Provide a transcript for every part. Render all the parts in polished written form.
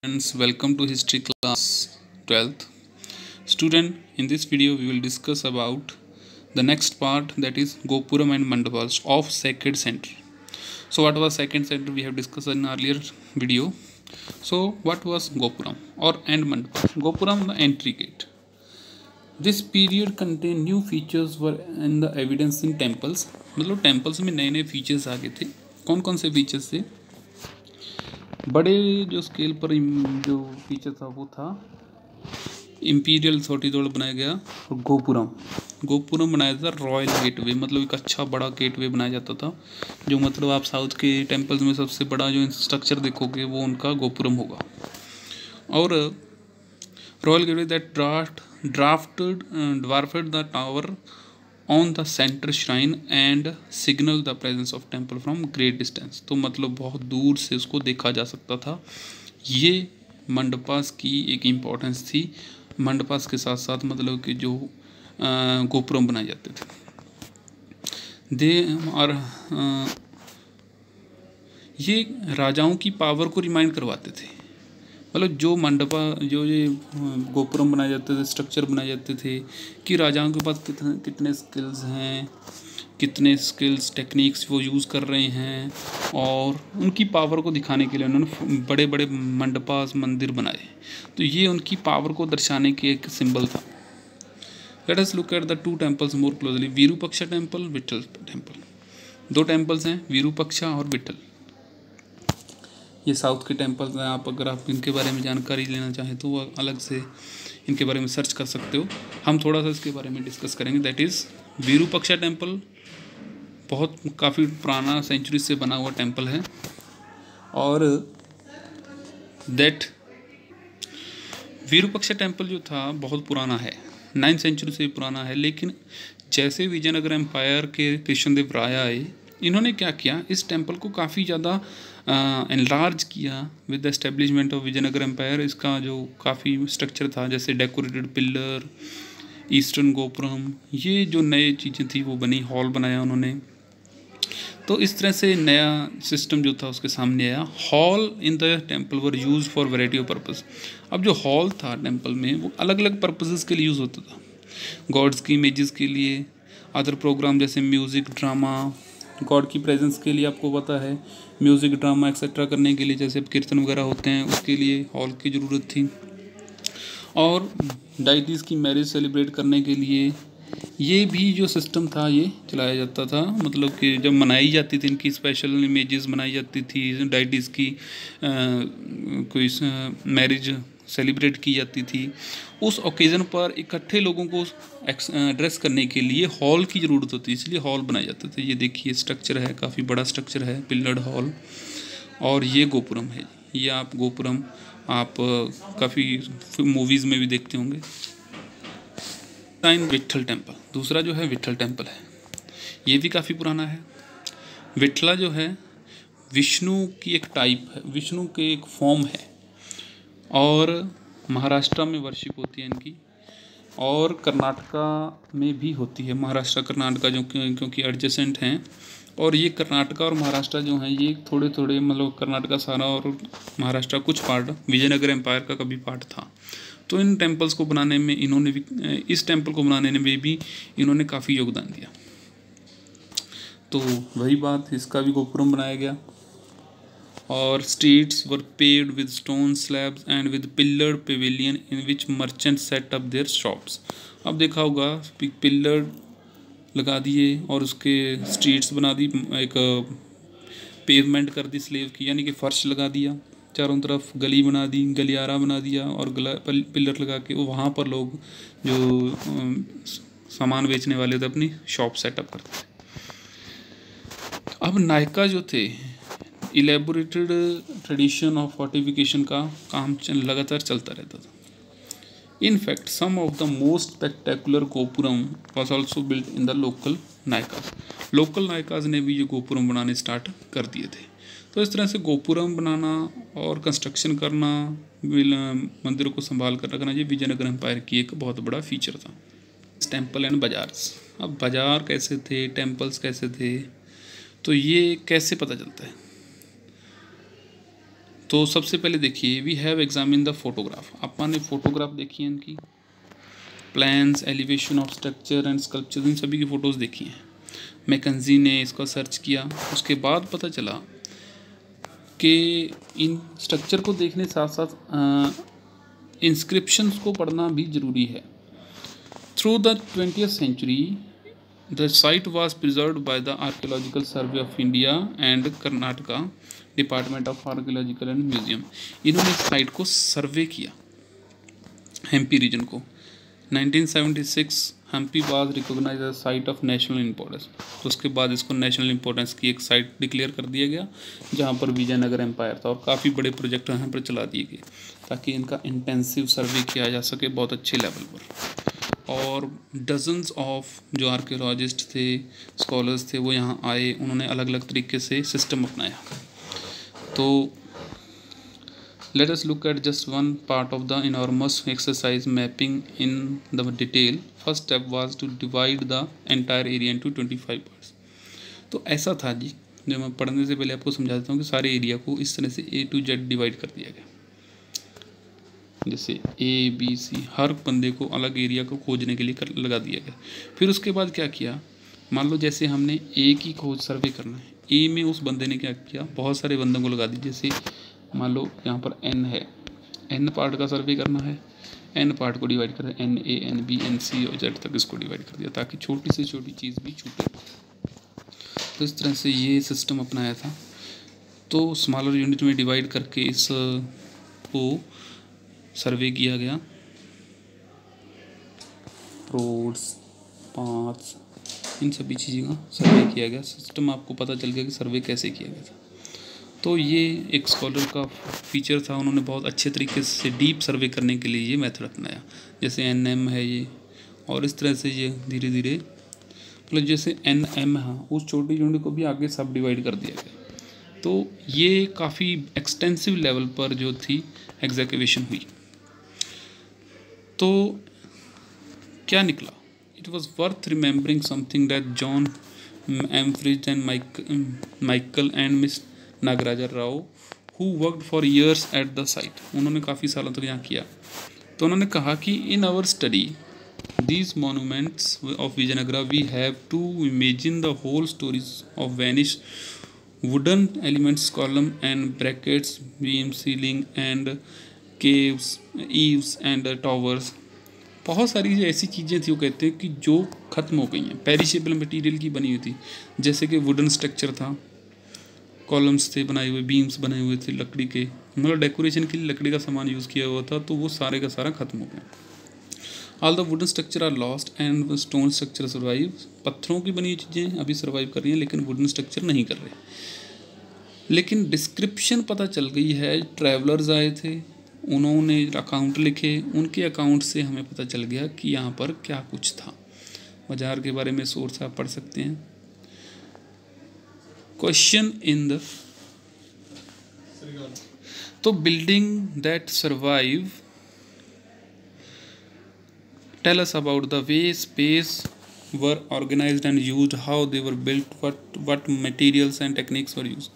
Friends, welcome to history class 12th. Student, in this video we will discuss about the next part, that is Gopuram and Mandapas of second century. So what was second century we have discussed in earlier video. So what was Gopuram and Mandapas? Gopuram, the entry gate. This period contained new features were in the evidence in temples. मतलब temples में नए नए features आ गए थे. कौन कौन से features थे? बड़े जो स्केल पर जो फीचर था वो था इम्पीरियल अथॉरिटी द्वारा बनाया गया गोपुरम बनाया था रॉयल गेटवे, मतलब एक अच्छा बड़ा गेटवे बनाया जाता था, जो मतलब आप साउथ के टेम्पल्स में सबसे बड़ा जो स्ट्रक्चर देखोगे वो उनका गोपुरम होगा। और royal gateway that dwarfed the tower on the centre shrine and signal the presence of temple from great distance. तो मतलब बहुत दूर से उसको देखा जा सकता था। ये मंडपास की एक इम्पोर्टेंस थी। मंडपास के साथ साथ मतलब कि जो गोपुरम बनाए जाते थे और ये राजाओं की पावर को रिमाइंड करवाते थे। मतलब जो मंडपा जो ये गोपुरम बनाए जाते थे, स्ट्रक्चर बनाए जाते थे कि राजाओं के पास कितने स्किल्स हैं, कितने स्किल्स टेक्निक्स वो यूज़ कर रहे हैं, और उनकी पावर को दिखाने के लिए उन्होंने बड़े बड़े मंडपास मंदिर बनाए। तो ये उनकी पावर को दर्शाने के एक सिंबल था। Let us look at the two temples more closely. Virupaksha temple, Vitthal temple. दो टेम्पल्स हैं, विरूपक्षा और विट्ठल। ये साउथ के टेम्पल्स हैं। अगर आप इनके बारे में जानकारी लेना चाहें तो वो अलग से इनके बारे में सर्च कर सकते हो। हम थोड़ा सा इसके बारे में डिस्कस करेंगे। दैट इज़ विरूपक्षा टेम्पल बहुत काफ़ी पुराना सेंचुरी से बना हुआ टेम्पल है, और दैट विरूपक्षा टेम्पल जो था बहुत पुराना है, 9th सेंचुरी से पुराना है। लेकिन जैसे विजयनगर एम्पायर के कृष्णदेव राय आए, इन्होंने क्या किया, इस टेम्पल को काफ़ी ज़्यादा एनलार्ज किया with the establishment of Vijayanagar empire. इसका जो काफ़ी स्ट्रक्चर था, जैसे डेकोरेटेड पिलर, ईस्टर्न गोपुरम, ये जो नई चीज़ें थी वो बनी, हॉल बनाया उन्होंने। तो इस तरह से नया सिस्टम जो था उसके सामने आया। Hall in the temple were use for variety of purpose. अब जो हॉल था टेम्पल में वो अलग अलग पर्पसेस के लिए यूज़ होता था। गॉड्स की इमेजेस के लिए, अदर प्रोग्राम जैसे म्यूज़िक, ड्रामा, गॉड की प्रेजेंस के लिए आपको पता है, म्यूज़िक, ड्रामा एक्सेट्रा करने के लिए जैसे कीर्तन वगैरह होते हैं उसके लिए हॉल की ज़रूरत थी। और डाइटीज़ की मैरिज सेलिब्रेट करने के लिए ये भी जो सिस्टम था ये चलाया जाता था। मतलब कि जब मनाई जाती थी, इनकी स्पेशल इमेजेस बनाई जाती थी, डाइटीज़ की कोई मैरिज सेलिब्रेट की जाती थी, उस ओकेज़न पर इकट्ठे लोगों को एड्रेस करने के लिए हॉल की ज़रूरत होती है, इसलिए हॉल बनाए जाते थे। ये देखिए स्ट्रक्चर है, काफ़ी बड़ा स्ट्रक्चर है, पिलर्ड हॉल। और ये गोपुरम है। ये आप गोपुरम आप काफ़ी मूवीज़ में भी देखते होंगे। विट्ठल टेम्पल, दूसरा जो है विट्ठल टेम्पल है। ये भी काफ़ी पुराना है। विट्ठला जो है विष्णु की एक टाइप है, विष्णु के एक फॉर्म है, और महाराष्ट्र में वर्शिप होती है इनकी, और कर्नाटका में भी होती है। महाराष्ट्र कर्नाटका जो क्योंकि एडजेसेंट हैं, और ये कर्नाटका और महाराष्ट्र जो हैं ये थोड़े थोड़े, मतलब कर्नाटका सारा और महाराष्ट्र कुछ पार्ट विजयनगर एम्पायर का कभी पार्ट था। तो इन टेम्पल्स को बनाने में इन्होंने भी, इस टेम्पल को बनाने में भी इन्होंने काफ़ी योगदान दिया। तो वही बात, इसका भी गोपुरम बनाया गया। और streets were paved with stone slabs and with pillared pavilion in which merchant set up their shops. अब देखा होगा पिलर लगा दिए और उसके स्ट्रीट्स बना दी, एक पेवमेंट कर दी स्लेव की, यानी कि फर्श लगा दिया, चारों तरफ गली बना दी, गलियारा बना दिया, और पिलर लगा के वहाँ पर लोग जो सामान बेचने वाले थे अपनी शॉप सेटअप करते थे। अब नायका जो थे, इलेबोरेटेड ट्रेडिशन ऑफ फोर्टिफिकेशन का काम लगातार चलता रहता था। In fact, some of the most spectacular gopuram was also built in the local Nayakas. Local Nayakas ने भी ये गोपुरम बनाने स्टार्ट कर दिए थे। तो इस तरह से गोपुरम बनाना और कंस्ट्रक्शन करना, मंदिरों को संभाल कर रखना, ये विजयनगर एम्पायर की एक बहुत बड़ा फीचर था। Temple and bazaars. अब बाजार कैसे थे, टेम्पल्स कैसे थे, तो ये कैसे पता चलता है तो सबसे पहले देखिए, we have examine the photograph, अपन ने फोटोग्राफ देखी है इनकी, plans, elevation of structure and sculpture, इन सभी की फ़ोटोज़ देखी हैं। मैकेंजी ने इसका सर्च किया, उसके बाद पता चला कि इन स्ट्रक्चर को देखने साथ साथ इंस्क्रिप्शंस को पढ़ना भी ज़रूरी है। Through the 20th century the site was preserved by the Archaeological Survey of India and Karnataka Department of Archaeological and Museum. इन्होंने साइट को सर्वे किया, एमपी रीजन को। 1976 Hampi was recognise as site of national importance, तो उसके बाद इसको national importance की एक साइट डिक्लेयर कर दिया गया, जहाँ पर विजयनगर एम्पायर था, और काफ़ी बड़े प्रोजेक्ट यहाँ पर चला दिए गए ताकि इनका इंटेंसिव सर्वे किया जा सके बहुत अच्छे लेवल पर। और डजन्स ऑफ जो आर्कियोलॉजिस्ट थे, स्कॉलर्स थे, वो यहाँ आए, उन्होंने अलग अलग तरीके से सिस्टम अपनाया। तो let us look at just one part of the enormous exercise mapping in the detail. First step was to divide the entire area into 25 parts. तो ऐसा था जी, जो मैं पढ़ने से पहले आपको समझा देता हूँ कि सारे एरिया को इस तरह से A to Z डिवाइड कर दिया गया। जैसे ABC, हर बंदे को अलग एरिया को खोजने के लिए लगा दिया गया। फिर उसके बाद क्या किया, मान लो जैसे हमने A की खोज सर्वे करना है, A में उस बंदे ने क्या किया, बहुत सारे बंदों को लगा दी। जैसे मान लो यहाँ पर N है, N पार्ट का सर्वे करना है, N पार्ट को डिवाइड कर NA, NB, NC और Z तक इसको डिवाइड कर दिया ताकि छोटी से छोटी चीज़ भी छूटे। तो इस तरह से ये सिस्टम अपनाया था। तो स्मॉलर यूनिट में डिवाइड करके इस को सर्वे किया गया। रोड्स, पाथ्स, इन सभी चीज़ों का सर्वे किया गया। सिस्टम आपको पता चल गया कि सर्वे कैसे किया गया था। तो ये एक स्कॉलर का फीचर था, उन्होंने बहुत अच्छे तरीके से डीप सर्वे करने के लिए ये मेथड अपनाया। जैसे NM है ये, और इस तरह से ये धीरे धीरे मतलब जैसे NM है, उस छोटी यूनिट को भी आगे सब डिवाइड कर दिया गया। तो ये काफ़ी एक्सटेंसिव लेवल पर जो थी एग्जीक्यूशन हुई। तो क्या निकला, it was worth remembering something that John Emfridge and Michael and Miss Nagaraja Rao who worked for years at the site, उन्होंने काफ़ी सालों तक यहाँ किया। तो उन्होंने कहा कि in our study these monuments of Vijayanagara we have to imagine the whole stories of vanish wooden elements, column and brackets, beam, ceiling and caves, eaves and towers. बहुत सारी ऐसी चीज़ें थी, वो कहते हैं कि जो ख़त्म हो गई हैं, पेरिशेबल मटेरियल की बनी हुई थी। जैसे कि वुडन स्ट्रक्चर था, कॉलम्स थे बनाए हुए, बीम्स बने हुए थे लकड़ी के, मतलब डेकोरेशन के लिए लकड़ी का सामान यूज़ किया हुआ था, तो वो सारे का सारा खत्म हो गया। All the wooden structure are lost and stone structure survive, पत्थरों की बनी हुई चीज़ें अभी सर्वाइव कर रही हैं, लेकिन वुडन स्ट्रक्चर नहीं कर रहे। लेकिन डिस्क्रिप्शन पता चल गई है, ट्रैवलर्स आए थे, उन्होंने अकाउंट लिखे, उनके अकाउंट से हमें पता चल गया कि यहाँ पर क्या कुछ था। बाजार के बारे में सोर्स आप पढ़ सकते हैं। क्वेश्चन इन द, तो building that survive tell us about the way space were organised and used, how they were built, what materials and techniques were used.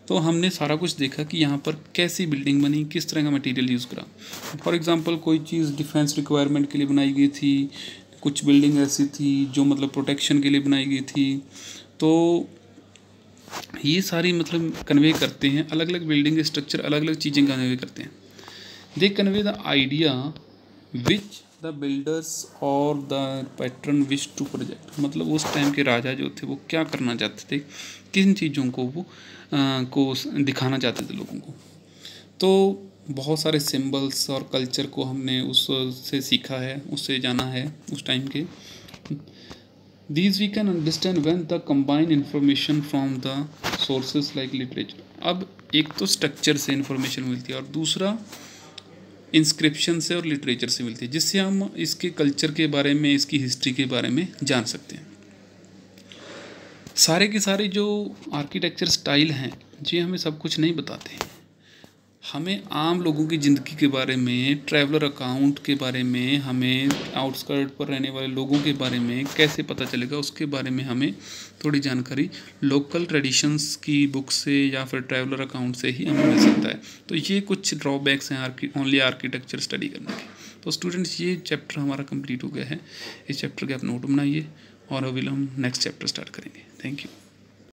तो हमने सारा कुछ देखा कि यहाँ पर कैसी बिल्डिंग बनी, किस तरह का मटेरियल यूज़ करा। फॉर एग्जांपल कोई चीज़ डिफेंस रिक्वायरमेंट के लिए बनाई गई थी, कुछ बिल्डिंग ऐसी थी जो मतलब प्रोटेक्शन के लिए बनाई गई थी। तो ये सारी मतलब कन्वे करते हैं, अलग अलग बिल्डिंग स्ट्रक्चर अलग अलग चीज़ें कन्वे करते हैं। They convey the idea which the builders और the pattern wish to project, मतलब उस टाइम के राजा जो थे वो क्या करना चाहते थे, किन चीज़ों को वो को दिखाना चाहते थे लोगों को। तो बहुत सारे सिंबल्स और कल्चर को हमने उससे सीखा है, उससे जाना है उस टाइम के। These we can understand when the combine information from the sources like literature। अब एक तो स्ट्रक्चर से इंफॉर्मेशन मिलती है और दूसरा इंस्क्रिप्शन से और लिटरेचर से मिलती है, जिससे हम इसके कल्चर के बारे में, इसकी हिस्ट्री के बारे में जान सकते हैं। सारे के सारे जो आर्किटेक्चर स्टाइल हैं जी हमें सब कुछ नहीं बताते हैं। हमें आम लोगों की ज़िंदगी के बारे में, ट्रैवलर अकाउंट के बारे में, हमें आउटस्कर्ट पर रहने वाले लोगों के बारे में कैसे पता चलेगा, उसके बारे में हमें थोड़ी जानकारी लोकल ट्रेडिशंस की बुक से या फिर ट्रैवलर अकाउंट से ही हमें मिल सकता है। तो ये कुछ ड्रॉबैक्स हैं ओनली आर्किटेक्चर स्टडी करने के। तो स्टूडेंट्स, ये चैप्टर हमारा कंप्लीट हो गया है। इस चैप्टर के आप नोट बनाइए और अभी हम नेक्स्ट चैप्टर स्टार्ट करेंगे। Thank you.